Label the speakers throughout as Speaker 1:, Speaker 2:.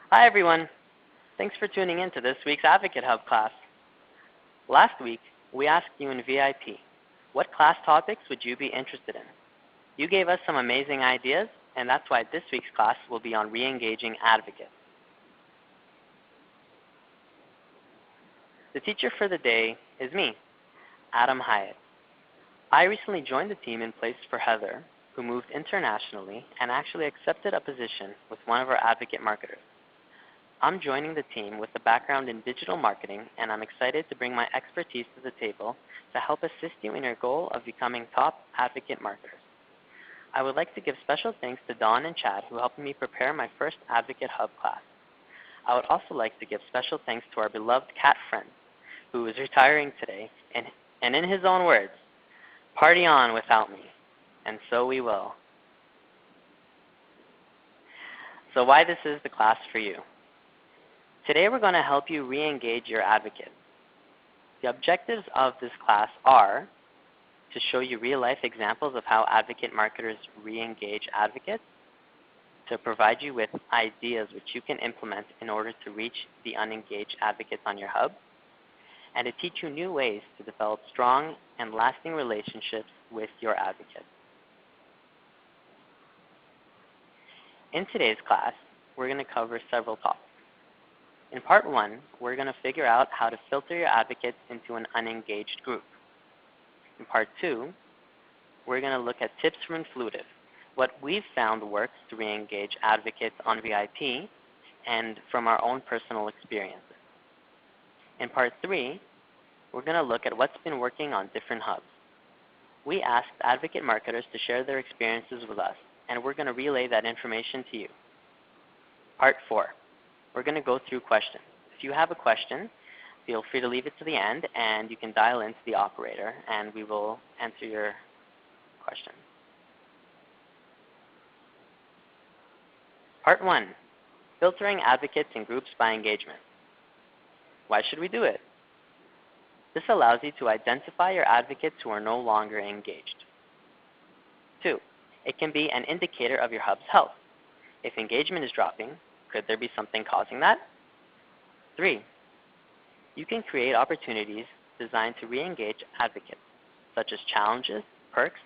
Speaker 1: Hi everyone. Thanks for tuning in to this week's AdvocateHub class. Last week, we asked you in VIP, what class topics would you be interested in? You gave us some amazing ideas, and that's why this week's class will be on re-engaging advocates. The teacher for the day is me, Adam Hyatt. I recently joined the team in place for Heather, who moved internationally and actually accepted a position with one of our advocate marketers. I'm joining the team with a background in digital marketing, and I'm excited to bring my expertise to the table to help assist you in your goal of becoming top advocate marketers. I would like to give special thanks to Dawn and Chad, who helped me prepare my first AdvocateHub class. I would also like to give special thanks to our beloved cat friend, who is retiring today, and in his own words, "Party on without me," and so we will. So why this is the class for you? Today we're going to help you re-engage your advocate. The objectives of this class are to show you real-life examples of how advocate marketers re-engage advocates, to provide you with ideas which you can implement in order to reach the unengaged advocates on your hub, and to teach you new ways to develop strong and lasting relationships with your advocates. In today's class, we're going to cover several topics. In part 1, we're going to figure out how to filter your advocates into an unengaged group. In part 2, we're going to look at tips from Influitive, what we've found works to re-engage advocates on VIP, and from our own personal experiences. In part 3, we're going to look at what's been working on different hubs. We asked advocate marketers to share their experiences with us, and we're going to relay that information to you. Part 4. We're going to go through questions. If you have a question, feel free to leave it to the end, and you can dial into the operator, and we will answer your question. Part 1, filtering advocates in groups by engagement. Why should we do it? This allows you to identify your advocates who are no longer engaged. 2, it can be an indicator of your hub's health. If engagement is dropping, could there be something causing that? 3, you can create opportunities designed to re-engage advocates, such as challenges, perks,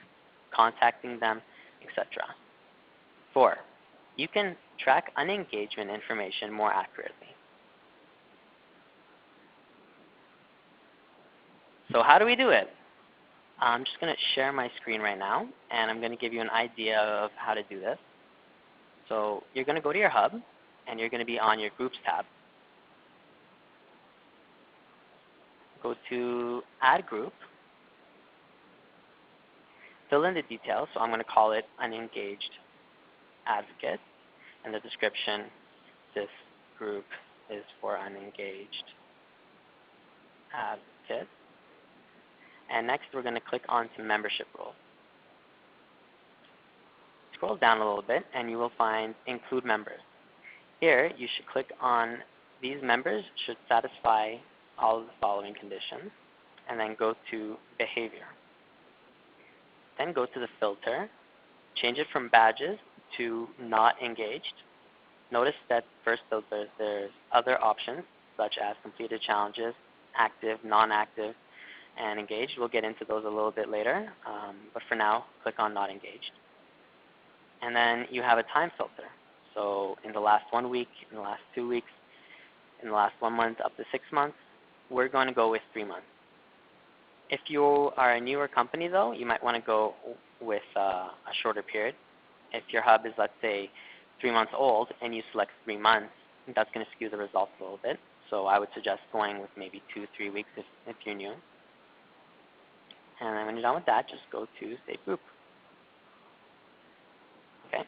Speaker 1: contacting them, etc. 4, you can track unengagement information more accurately. So how do we do it? I'm just going to share my screen right now, and I'm going to give you an idea of how to do this. So you're going to go to your hub, and you're going to be on your Groups tab. Go to Add Group. Fill in the details. So I'm going to call it Unengaged Advocate. And the description, this group is for unengaged advocates. And next, we're going to click on to Membership Roles. Scroll down a little bit, and you will find Include Members. Here, you should click on these members should satisfy all of the following conditions, and then go to Behavior. Then go to the filter, change it from badges to not engaged. Notice that first filter, there's other options such as completed challenges, active, non-active, and engaged. We'll get into those a little bit later, but for now, click on not engaged. And then you have a time filter. So in the last 1 week, in the last 2 weeks, in the last 1 month, up to 6 months, we're going to go with 3 months. If you are a newer company though, you might want to go with a shorter period. If your hub is, let's say, 3 months old and you select 3 months, that's going to skew the results a little bit. So I would suggest going with maybe 2-3 weeks if you're new. And then when you're done with that, just go to Save Group. Okay.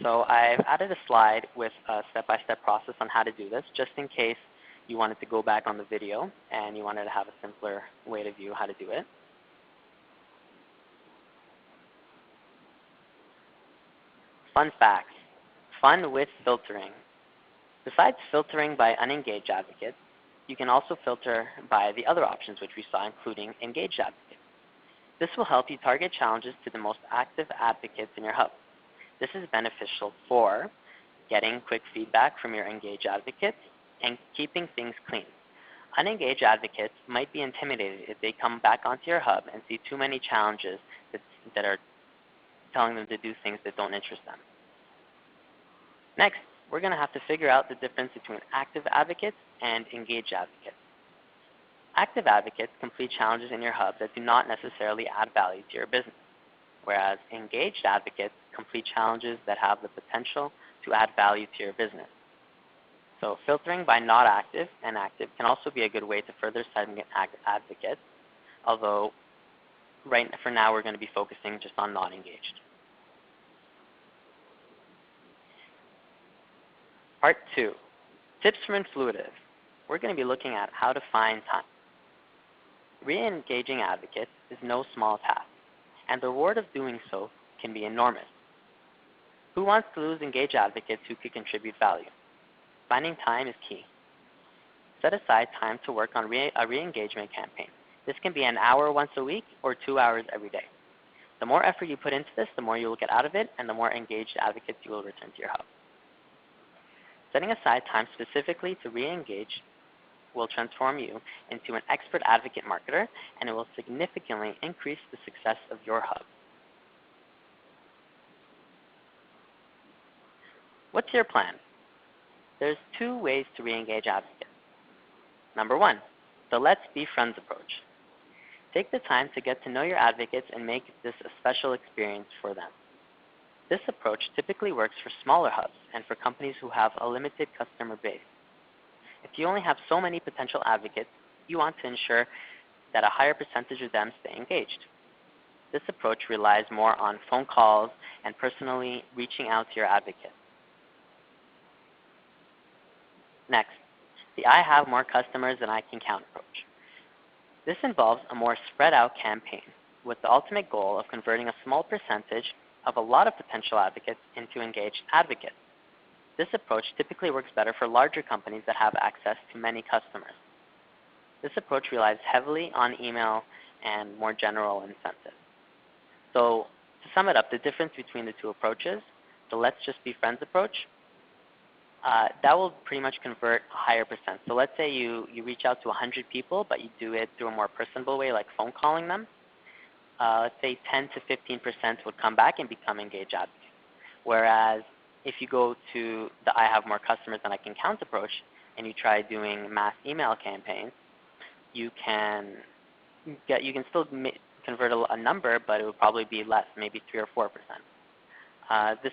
Speaker 1: So I've added a slide with a step-by-step process on how to do this, just in case you wanted to go back on the video and you wanted to have a simpler way to view how to do it. Fun facts. Fun with filtering. Besides filtering by unengaged advocates, you can also filter by the other options which we saw, including engaged advocates. This will help you target challenges to the most active advocates in your hub. This is beneficial for getting quick feedback from your engaged advocates and keeping things clean. Unengaged advocates might be intimidated if they come back onto your hub and see too many challenges that are telling them to do things that don't interest them. Next, we're going to have to figure out the difference between active advocates and engaged advocates. Active advocates complete challenges in your hub that do not necessarily add value to your business, whereas engaged advocates complete challenges that have the potential to add value to your business. So filtering by not active and active can also be a good way to further segment advocates, although for now we're going to be focusing just on not engaged. Part 2, tips from Influitive. We're going to be looking at how to find time. Re-engaging advocates is no small task, and the reward of doing so can be enormous. Who wants to lose engaged advocates who could contribute value? Finding time is key. Set aside time to work on a re-engagement campaign. This can be an hour once a week or 2 hours every day. The more effort you put into this, the more you will get out of it, and the more engaged advocates you will return to your hub. Setting aside time specifically to re-engage will transform you into an expert advocate marketer, and it will significantly increase the success of your hub. What's your plan? There's 2 ways to re-engage advocates. Number 1, the Let's Be Friends approach. Take the time to get to know your advocates and make this a special experience for them. This approach typically works for smaller hubs and for companies who have a limited customer base. If you only have so many potential advocates, you want to ensure that a higher percentage of them stay engaged. This approach relies more on phone calls and personally reaching out to your advocates. Next, the I have more customers than I can count approach. This involves a more spread out campaign with the ultimate goal of converting a small percentage of a lot of potential advocates into engaged advocates. This approach typically works better for larger companies that have access to many customers. This approach relies heavily on email and more general incentives. So to sum it up, the difference between the 2 approaches, the Let's Just Be Friends approach, that will pretty much convert a higher percent. So let's say you reach out to 100 people, but you do it through a more personable way, like phone calling them. Let's say 10 to 15% would come back and become engaged advocates. Whereas if you go to the I have more customers than I can count approach and you try doing mass email campaigns, you can still convert a number, but it would probably be less, maybe 3 or 4%. This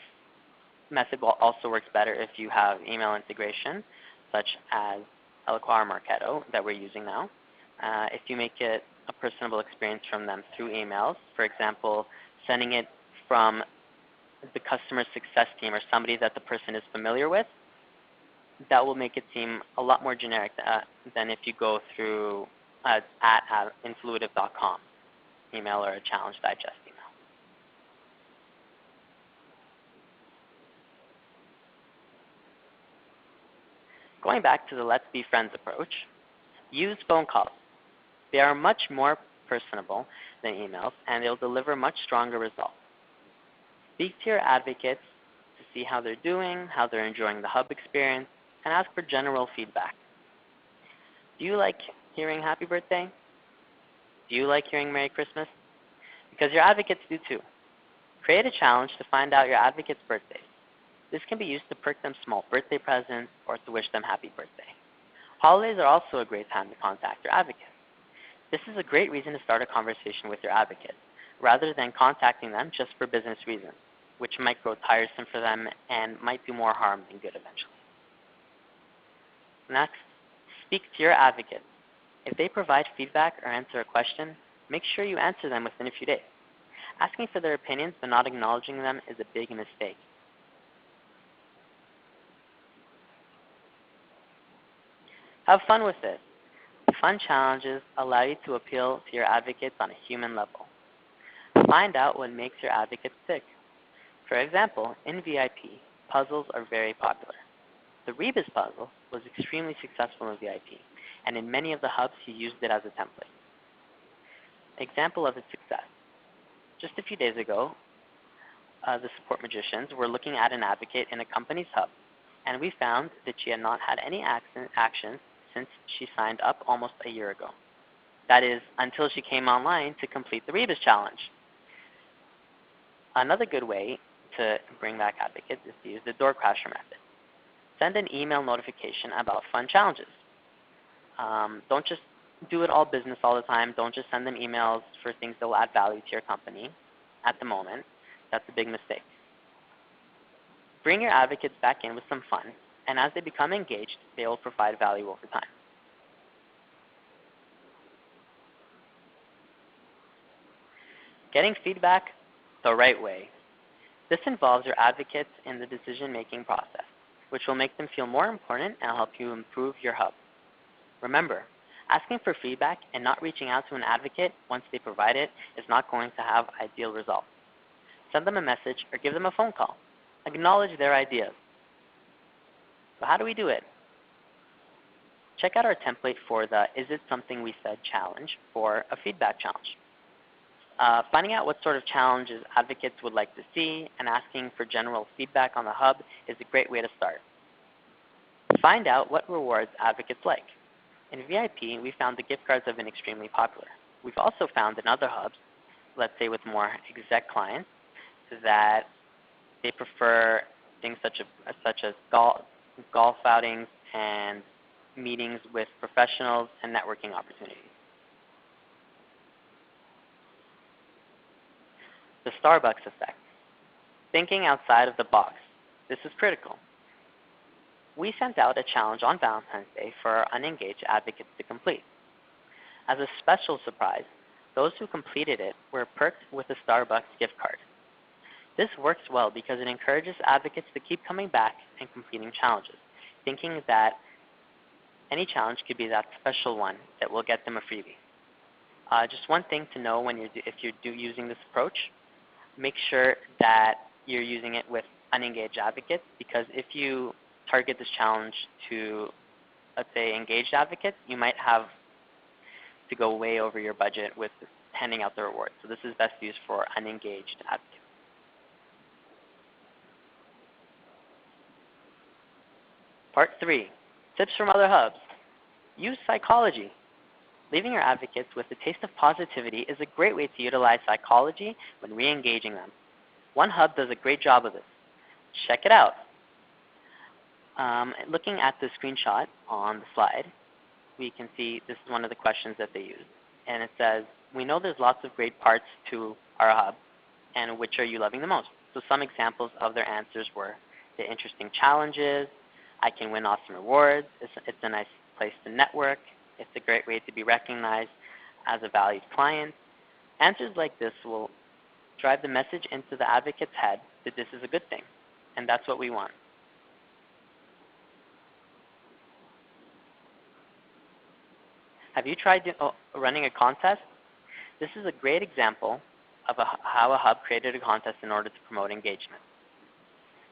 Speaker 1: method also works better if you have email integration, such as Eloqua or Marketo that we're using now. If you make it a personable experience from them through emails, for example, sending it from the customer success team or somebody that the person is familiar with, that will make it seem a lot more generic than if you go through at influitive.com email or a challenge digest email. Going back to the Let's Be Friends approach, use phone calls. They are much more personable than emails, and they'll deliver much stronger results. Speak to your advocates to see how they're doing, how they're enjoying the hub experience, and ask for general feedback. Do you like hearing happy birthday? Do you like hearing Merry Christmas? Because your advocates do too. Create a challenge to find out your advocates' birthdays. This can be used to perk them small birthday presents or to wish them happy birthday. Holidays are also a great time to contact your advocates. This is a great reason to start a conversation with your advocates, rather than contacting them just for business reasons, which might grow tiresome for them and might do more harm than good eventually. Next, speak to your advocates. If they provide feedback or answer a question, make sure you answer them within a few days. Asking for their opinions but not acknowledging them is a big mistake. Have fun with it. Fun challenges allow you to appeal to your advocates on a human level. Find out what makes your advocates tick. For example, in VIP, puzzles are very popular. The Rebus puzzle was extremely successful in VIP, and in many of the hubs, you used it as a template. Example of its success. Just a few days ago, the support magicians were looking at an advocate in a company's hub, and we found that she had not had any actions since she signed up almost a year ago. That is, until she came online to complete the Rebus challenge. Another good way to bring back advocates is to use the door crasher method. Send an email notification about fun challenges. Don't just do it all business all the time. Don't just send them emails for things that will add value to your company at the moment. That's a big mistake. Bring your advocates back in with some fun, and as they become engaged, they will provide value over time. Getting feedback the right way. This involves your advocates in the decision-making process, which will make them feel more important and help you improve your hub. Remember, asking for feedback and not reaching out to an advocate once they provide it is not going to have ideal results. Send them a message or give them a phone call. Acknowledge their ideas. So how do we do it? Check out our template for the Is It Something We Said challenge for a feedback challenge. Finding out what sort of challenges advocates would like to see and asking for general feedback on the hub is a great way to start. Find out what rewards advocates like. In VIP, we found the gift cards have been extremely popular. We've also found in other hubs, let's say with more exec clients, that they prefer things such as golf outings and meetings with professionals and networking opportunities. The Starbucks effect. Thinking outside of the box. This is critical. We sent out a challenge on Valentine's Day for our unengaged advocates to complete. As a special surprise, those who completed it were perked with a Starbucks gift card. This works well because it encourages advocates to keep coming back and completing challenges, thinking that any challenge could be that special one that will get them a freebie. Just one thing to know if you're using this approach, make sure that you're using it with unengaged advocates, because if you target this challenge to, let's say, engaged advocates, you might have to go way over your budget with handing out the rewards. So this is best used for unengaged advocates. Part 3, tips from other hubs. Use psychology. Leaving your advocates with a taste of positivity is a great way to utilize psychology when re-engaging them. One hub does a great job of this. Check it out. Looking at the screenshot on the slide, we can see this is one of the questions that they used. And it says, we know there's lots of great parts to our hub, and which are you loving the most? So some examples of their answers were the interesting challenges, I can win awesome rewards, it's a nice place to network, it's a great way to be recognized as a valued client. Answers like this will drive the message into the advocate's head that this is a good thing, and that's what we want. Have you tried running a contest? This is a great example of how a hub created a contest in order to promote engagement.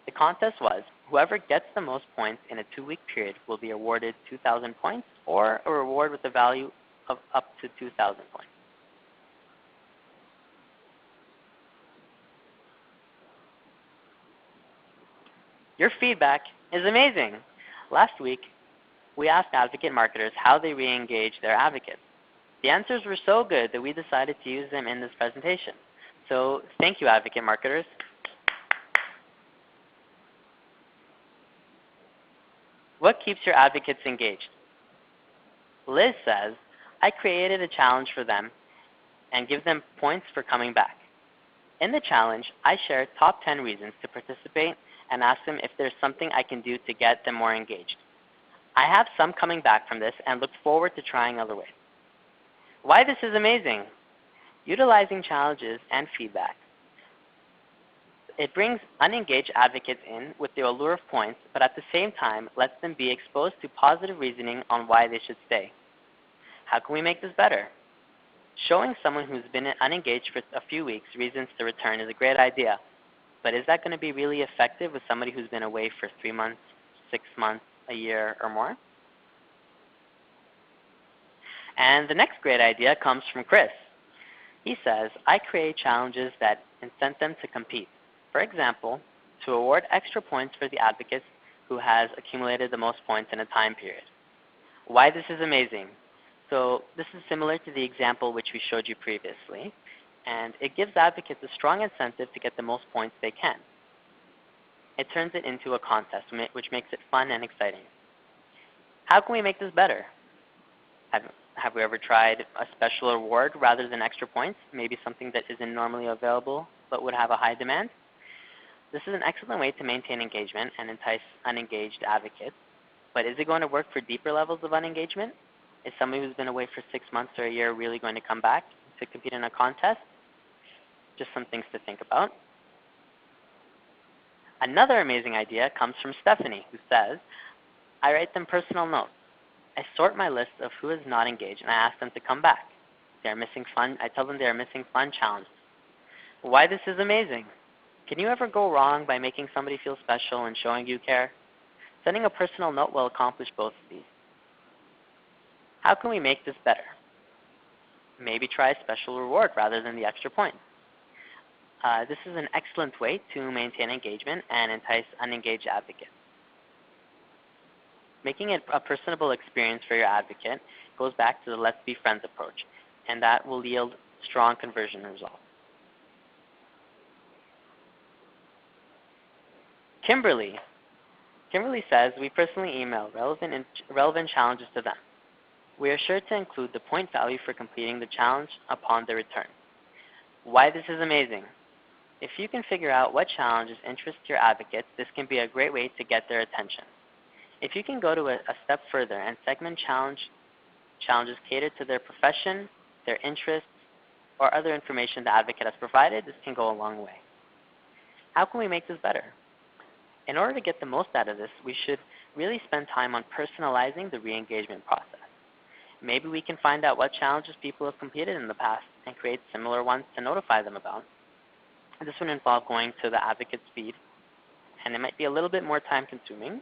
Speaker 1: The contest was, whoever gets the most points in a 2-week period will be awarded 2,000 points or a reward with a value of up to 2,000 points. Your feedback is amazing. Last week, we asked advocate marketers how they re-engage their advocates. The answers were so good that we decided to use them in this presentation. So thank you, advocate marketers. What keeps your advocates engaged? Liz says, I created a challenge for them and give them points for coming back. In the challenge, I share top 10 reasons to participate and ask them if there's something I can do to get them more engaged. I have some coming back from this and look forward to trying other ways. Why this is amazing? Utilizing challenges and feedback. It brings unengaged advocates in with the allure of points, but at the same time lets them be exposed to positive reasoning on why they should stay. How can we make this better? Showing someone who's been unengaged for a few weeks reasons to return is a great idea, but is that going to be really effective with somebody who's been away for 3 months, 6 months, a year, or more? And the next great idea comes from Chris. He says, I create challenges that incent them to compete. For example, to award extra points for the advocate who has accumulated the most points in a time period. Why this is amazing. So this is similar to the example which we showed you previously, and it gives advocates a strong incentive to get the most points they can. It turns it into a contest, which makes it fun and exciting. How can we make this better? Have we ever tried a special reward rather than extra points? Maybe something that isn't normally available but would have a high demand? This is an excellent way to maintain engagement and entice unengaged advocates. But is it going to work for deeper levels of unengagement? Is somebody who's been away for 6 months or a year really going to come back to compete in a contest? Just some things to think about. Another amazing idea comes from Stephanie, who says, I write them personal notes. I sort my list of who is not engaged, and I ask them to come back. I tell them they are missing fun challenges. Why this is amazing. Can you ever go wrong by making somebody feel special and showing you care? Sending a personal note will accomplish both of these. How can we make this better? Maybe try a special reward rather than the extra points. This is an excellent way to maintain engagement and entice unengaged advocates. Making it a personable experience for your advocate goes back to the let's be friends approach, and that will yield strong conversion results. Kimberly says, we personally email relevant challenges to them. We are sure to include the point value for completing the challenge upon the return. Why this is amazing. If you can figure out what challenges interest your advocates, this can be a great way to get their attention. If you can go to a step further and segment challenges catered to their profession, their interests, or other information the advocate has provided, this can go a long way. How can we make this better? In order to get the most out of this, we should really spend time on personalizing the re-engagement process. Maybe we can find out what challenges people have completed in the past and create similar ones to notify them about. This would involve going to the advocate's feed, and it might be a little bit more time consuming,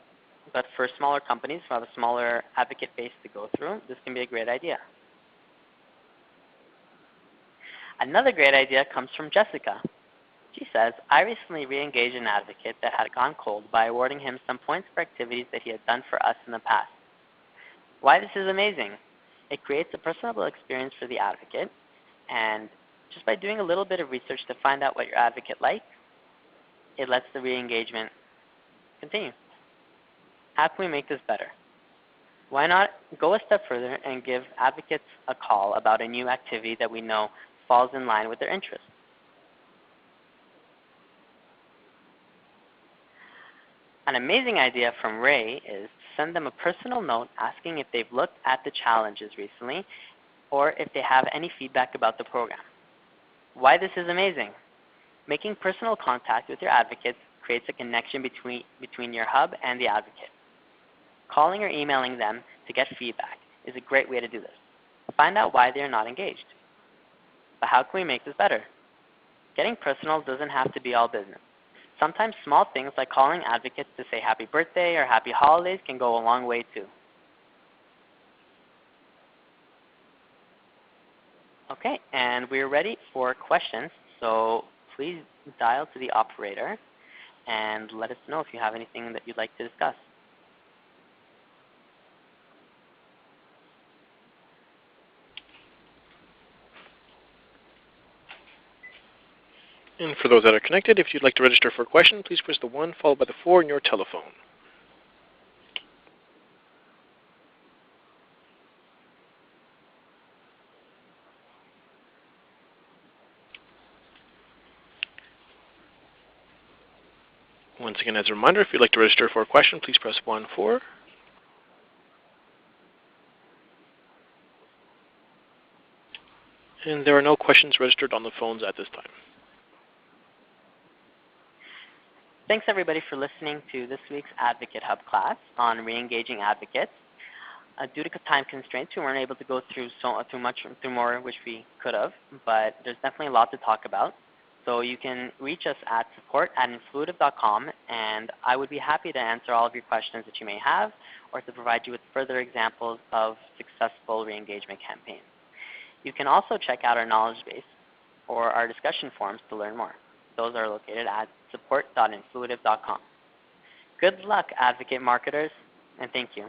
Speaker 1: but for smaller companies who have a smaller advocate base to go through, this can be a great idea. Another great idea comes from Jessica. She says, I recently re-engaged an advocate that had gone cold by awarding him some points for activities that he had done for us in the past. Why this is amazing. It creates a personable experience for the advocate, and just by doing a little bit of research to find out what your advocate likes, it lets the re-engagement continue. How can we make this better? Why not go a step further and give advocates a call about a new activity that we know falls in line with their interests? An amazing idea from Ray is to send them a personal note asking if they've looked at the challenges recently or if they have any feedback about the program. Why this is amazing. Making personal contact with your advocates creates a connection between your hub and the advocate. Calling or emailing them to get feedback is a great way to do this. Find out why they are not engaged. But how can we make this better? Getting personal doesn't have to be all business. Sometimes small things like calling advocates to say happy birthday or happy holidays can go a long way too. Okay, and we're ready for questions, so please dial to the operator and let us know if you have anything that you'd like to discuss.
Speaker 2: And for those that are connected, if you'd like to register for a question, please press the 1 followed by the 4 on your telephone. Once again, as a reminder, if you'd like to register for a question, please press 1, 4. And there are no questions registered on the phones at this time.
Speaker 1: Thanks everybody for listening to this week's AdvocateHub class on re-engaging advocates. Due to time constraints, we weren't able to go through more, which we could have, but there's definitely a lot to talk about. So you can reach us at support@influitive.com, and I would be happy to answer all of your questions that you may have or to provide you with further examples of successful re-engagement campaigns. You can also check out our knowledge base or our discussion forums to learn more. Those are located at support.influitive.com. Good luck, advocate marketers, and thank you.